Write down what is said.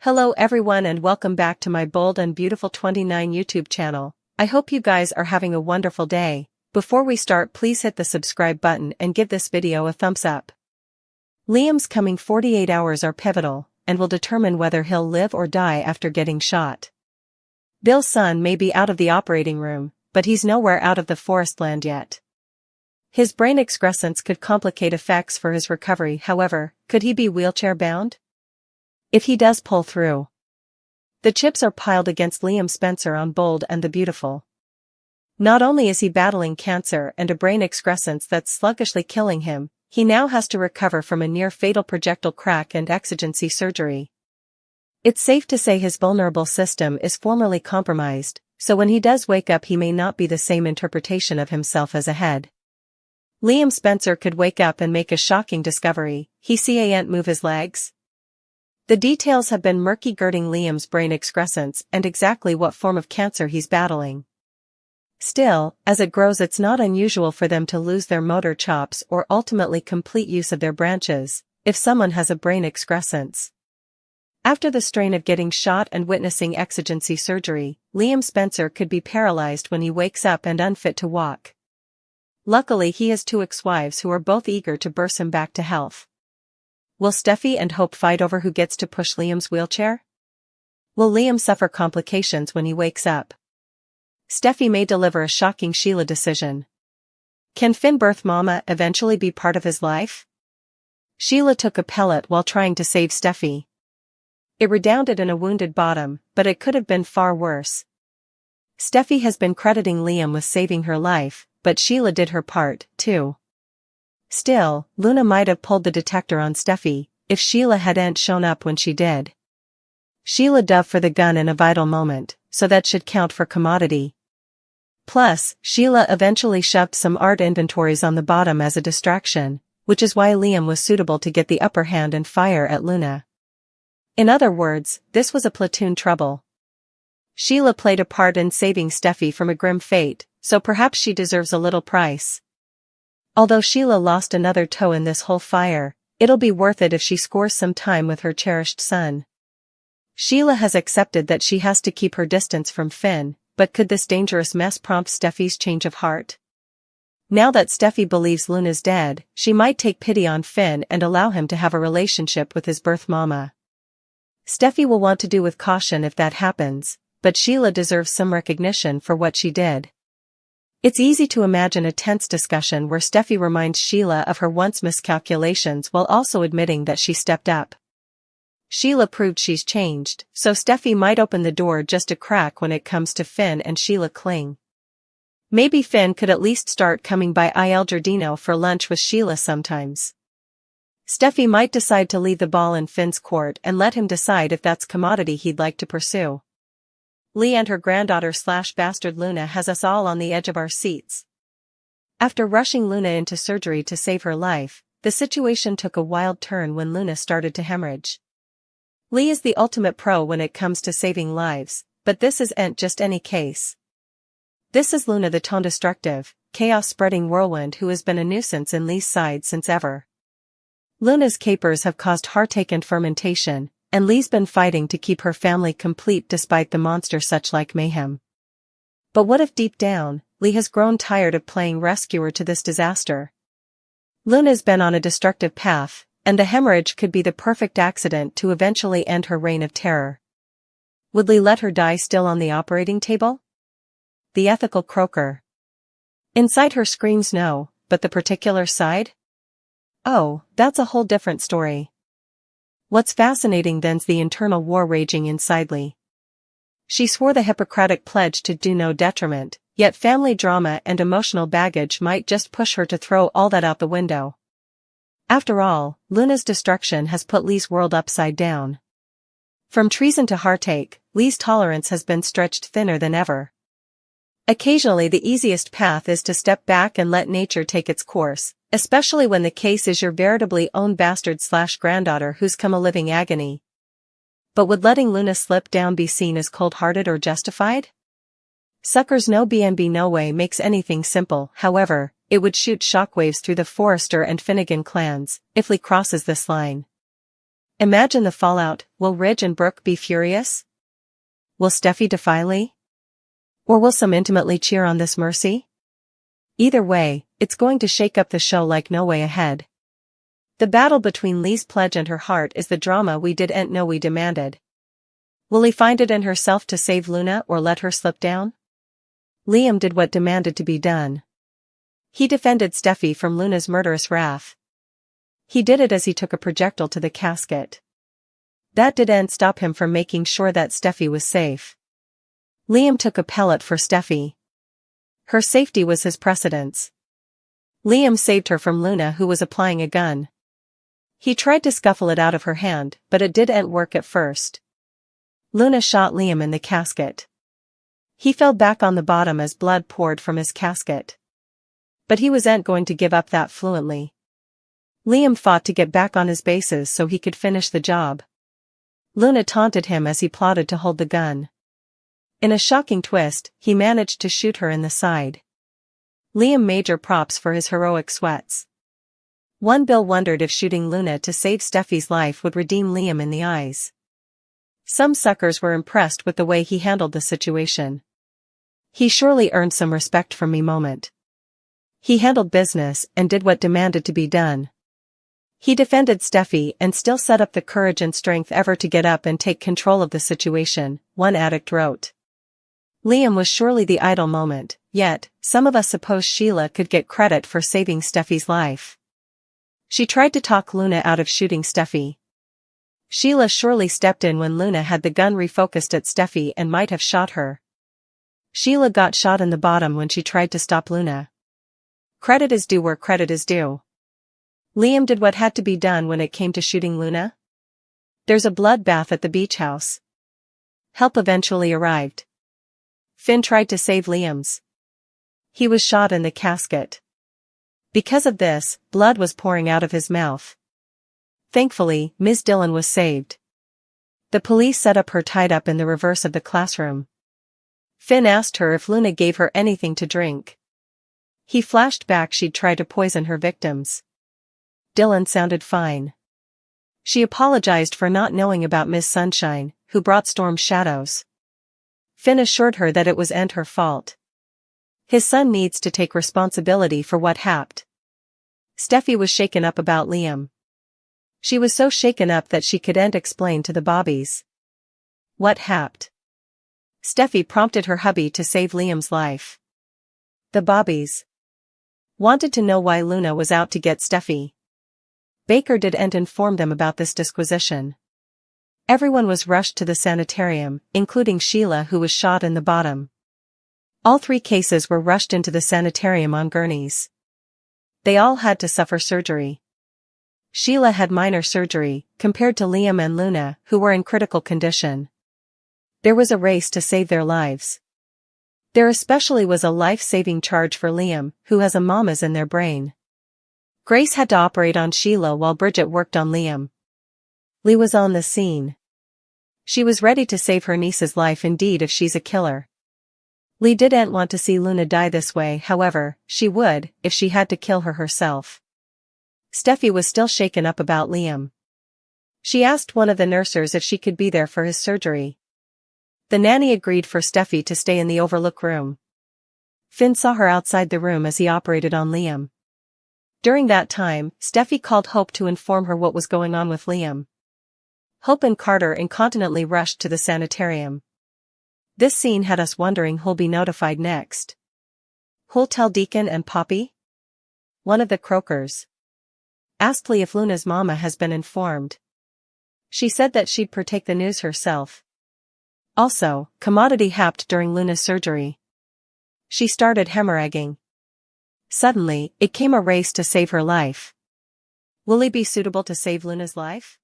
Hello everyone and welcome back to my Bold and Beautiful 29 YouTube channel. I hope you guys are having a wonderful day. Before we start, please hit the subscribe button and give this video a thumbs up. Liam's coming 48 hours are pivotal and will determine whether he'll live or die after getting shot. Bill's son may be out of the operating room, but he's nowhere out of the forest land yet. His brain excrescence could complicate effects for his recovery. However, could he be wheelchair-bound? If he does pull through. The chips are piled against Liam Spencer on Bold and the Beautiful. Not only is he battling cancer and a brain excrescence that's sluggishly killing him, he now has to recover from a near-fatal projectile crack and exigency surgery. It's safe to say his vulnerable system is formally compromised, so when he does wake up he may not be the same interpretation of himself as ahead. Liam Spencer could wake up and make a shocking discovery. He can't move his legs. The details have been murky girding Liam's brain excrescence and exactly what form of cancer he's battling. Still, as it grows, it's not unusual for them to lose their motor chops or ultimately complete use of their branches, if someone has a brain excrescence. After the strain of getting shot and witnessing exigency surgery, Liam Spencer could be paralyzed when he wakes up and unfit to walk. Luckily he has two ex-wives who are both eager to burst him back to health. Will Steffi and Hope fight over who gets to push Liam's wheelchair? Will Liam suffer complications when he wakes up? Steffi may deliver a shocking Sheila decision. Can Finn birth mama eventually be part of his life? Sheila took a pellet while trying to save Steffi. It redounded in a wounded bottom, but it could have been far worse. Steffi has been crediting Liam with saving her life, but Sheila did her part, too. Still, Luna might have pulled the detector on Steffi, if Sheila hadn't shown up when she did. Sheila dove for the gun in a vital moment, so that should count for commodity. Plus, Sheila eventually shoved some art inventories on the bottom as a distraction, which is why Liam was suitable to get the upper hand and fire at Luna. In other words, this was a platoon trouble. Sheila played a part in saving Steffi from a grim fate, so perhaps she deserves a little price. Although Sheila lost another toe in this whole fire, it'll be worth it if she scores some time with her cherished son. Sheila has accepted that she has to keep her distance from Finn, but could this dangerous mess prompt Steffi's change of heart? Now that Steffi believes Luna's dead, she might take pity on Finn and allow him to have a relationship with his birth mama. Steffi will want to do with caution if that happens, but Sheila deserves some recognition for what she did. It's easy to imagine a tense discussion where Steffi reminds Sheila of her once miscalculations while also admitting that she stepped up. Sheila proved she's changed, so Steffi might open the door just a crack when it comes to Finn and Sheila cling. Maybe Finn could at least start coming by Il Giardino for lunch with Sheila sometimes. Steffi might decide to leave the ball in Finn's court and let him decide if that's commodity he'd like to pursue. Lee and her granddaughter/bastard Luna has us all on the edge of our seats. After rushing Luna into surgery to save her life, the situation took a wild turn when Luna started to hemorrhage. Lee is the ultimate pro when it comes to saving lives, but this isn't just any case. This is Luna, the tone-destructive, chaos-spreading whirlwind who has been a nuisance in Lee's side since ever. Luna's capers have caused heartache and fermentation, and Lee's been fighting to keep her family complete despite the monster such like mayhem. But what if deep down, Lee has grown tired of playing rescuer to this disaster? Luna's been on a destructive path, and the hemorrhage could be the perfect accident to eventually end her reign of terror. Would Lee let her die still on the operating table? The ethical croaker. Inside her screams no, but the particular side? Oh, that's a whole different story. What's fascinating then's the internal war raging inside Lee. She swore the Hippocratic pledge to do no detriment, yet family drama and emotional baggage might just push her to throw all that out the window. After all, Luna's destruction has put Lee's world upside down. From treason to heartache, Lee's tolerance has been stretched thinner than ever. Occasionally the easiest path is to step back and let nature take its course, especially when the case is your veritably own bastard/granddaughter who's come a living agony. But would letting Luna slip down be seen as cold-hearted or justified? Sucker's no BNB no way makes anything simple. However, it would shoot shockwaves through the Forrester and Finnegan clans if Lee crosses this line. Imagine the fallout. Will Ridge and Brooke be furious? Will Steffi defy Lee? Or will some intimately cheer on this mercy? Either way, it's going to shake up the show like no way ahead. The battle between Lee's pledge and her heart is the drama we didn't know we demanded. Will Lee find it in herself to save Luna or let her slip down? Liam did what demanded to be done. He defended Steffi from Luna's murderous wrath. He did it as he took a projectile to the casket. That didn't stop him from making sure that Steffi was safe. Liam took a pellet for Steffi. Her safety was his precedence. Liam saved her from Luna, who was applying a gun. He tried to scuffle it out of her hand, but it didn't work at first. Luna shot Liam in the casket. He fell back on the bottom as blood poured from his casket. But he wasn't going to give up that fluently. Liam fought to get back on his bases so he could finish the job. Luna taunted him as he plotted to hold the gun. In a shocking twist, he managed to shoot her in the side. Liam major props for his heroic sweats. One Bill wondered if shooting Luna to save Steffi's life would redeem Liam in the eyes. Some suckers were impressed with the way he handled the situation. He surely earned some respect from me moment. He handled business and did what demanded to be done. He defended Steffi and still set up the courage and strength ever to get up and take control of the situation, one addict wrote. Liam was surely the idol moment, yet, some of us suppose Sheila could get credit for saving Steffi's life. She tried to talk Luna out of shooting Steffi. Sheila surely stepped in when Luna had the gun refocused at Steffi and might have shot her. Sheila got shot in the bottom when she tried to stop Luna. Credit is due where credit is due. Liam did what had to be done when it came to shooting Luna. There's a bloodbath at the beach house. Help eventually arrived. Finn tried to save Liam's. He was shot in the casket. Because of this, blood was pouring out of his mouth. Thankfully, Ms. Dillon was saved. The police set up her tied up in the reverse of the classroom. Finn asked her if Luna gave her anything to drink. He flashed back she'd tried to poison her victims. Dillon sounded fine. She apologized for not knowing about Miss Sunshine, who brought storm shadows. Finn assured her that it wasn't her fault. His son needs to take responsibility for what happened. Steffi was shaken up about Liam. She was so shaken up that she couldn't explain to the Bobbies. What happened? Steffi prompted her hubby to save Liam's life. The Bobbies wanted to know why Luna was out to get Steffi. Baker didn't inform them about this disquisition. Everyone was rushed to the sanitarium, including Sheila, who was shot in the bottom. All 3 cases were rushed into the sanitarium on gurneys. They all had to suffer surgery. Sheila had minor surgery, compared to Liam and Luna, who were in critical condition. There was a race to save their lives. There especially was a life-saving charge for Liam, who has a mamas in their brain. Grace had to operate on Sheila while Bridget worked on Liam. Lee was on the scene. She was ready to save her niece's life indeed if she's a killer. Lee didn't want to see Luna die this way, however, she would, if she had to kill her herself. Steffi was still shaken up about Liam. She asked one of the nurses if she could be there for his surgery. The nanny agreed for Steffi to stay in the overlook room. Finn saw her outside the room as he operated on Liam. During that time, Steffi called Hope to inform her what was going on with Liam. Hope and Carter incontinently rushed to the sanitarium. This scene had us wondering who'll be notified next. Who'll tell Deacon and Poppy? One of the croakers asked Lee if Luna's mama has been informed. She said that she'd partake the news herself. Also, commodity happened during Luna's surgery. She started hemorrhaging. Suddenly, it came a race to save her life. Will Lee be suitable to save Luna's life?